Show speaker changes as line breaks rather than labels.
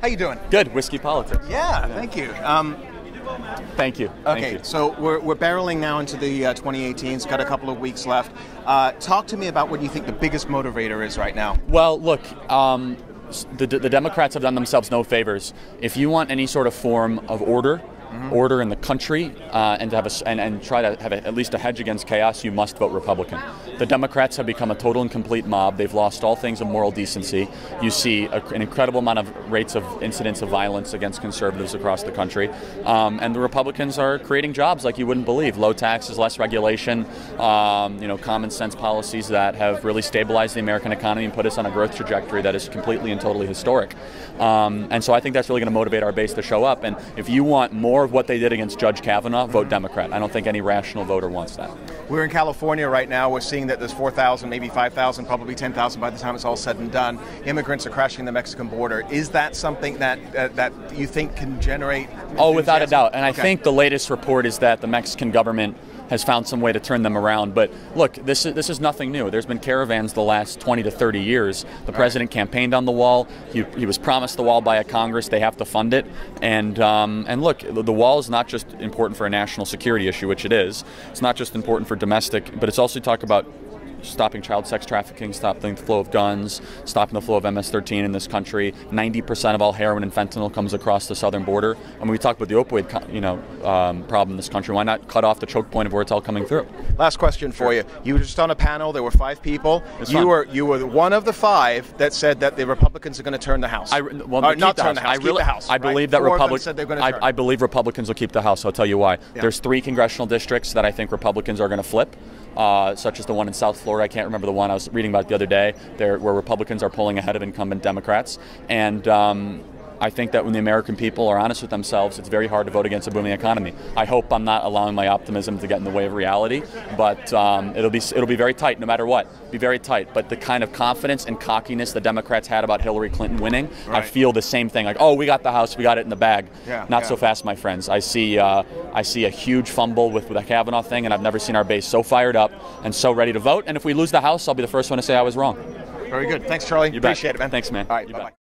How you doing?
Good. Whiskey politics.
Yeah, thank you.
Thank you.
Okay,
Thank you.
so we're barreling now into the 2018s. Got a couple of weeks left. Talk to me about what you think the biggest motivator is right now.
Well, look, the Democrats have done themselves no favors. If you want any sort of form of order in the country, and to have and try to have at least a hedge against chaos, you must vote Republican. The Democrats have become a total and complete mob. They've lost all things of moral decency. You see an incredible amount of rates of incidents of violence against conservatives across the country, and the Republicans are creating jobs like you wouldn't believe. Low taxes, less regulation, common sense policies that have really stabilized the American economy and put us on a growth trajectory that is completely and totally historic. And so I think that's really going to motivate our base to show up. And if you want more of what they did against Judge Kavanaugh, vote Democrat. I don't think any rational voter wants that.
We're in California right now. We're seeing that there's 4,000, maybe 5,000, probably 10,000 by the time it's all said and done. Immigrants are crashing the Mexican border. Is that something that you think can generate?
Oh, without a doubt. And I think the latest report is that the Mexican government has found some way to turn them around. But look, this is nothing new. There's been caravans the last 20 to 30 years. The president campaigned on the wall. He was promised the wall by a Congress. They have to fund it. And look, the wall is not just important for a national security issue, which it is. It's not just important for domestic, but it's also talk about stopping child sex trafficking, stopping the flow of guns, stopping the flow of MS-13 in this country. 90% of all heroin and fentanyl comes across the southern border. And when we talk about the opioid, problem in this country, why not cut off the choke point of where it's all coming through?
Last question for you. You were just on a panel. There were 5 people. You were one of the 5 that said that the Republicans are going to turn the House.
Keep the House. I believe that I believe Republicans will keep the House. I'll tell you why. Yeah. There's 3 congressional districts that I think Republicans are going to flip. Such as the one in South Florida. I can't remember the one I was reading about the other day, where Republicans are pulling ahead of incumbent Democrats. And I think that when the American people are honest with themselves, it's very hard to vote against a booming economy. I hope I'm not allowing my optimism to get in the way of reality, but it'll be very tight no matter what. Be very tight. But the kind of confidence and cockiness the Democrats had about Hillary Clinton winning, I feel the same thing. Like, oh, we got the House, we got it in the bag. Not so fast, my friends. I see a huge fumble with the Kavanaugh thing, and I've never seen our base so fired up and so ready to vote. And if we lose the House, I'll be the first one to say I was wrong.
Very good. Thanks, Charlie.
You bet.
Appreciate it, man.
Thanks, man.
All right, bye-bye.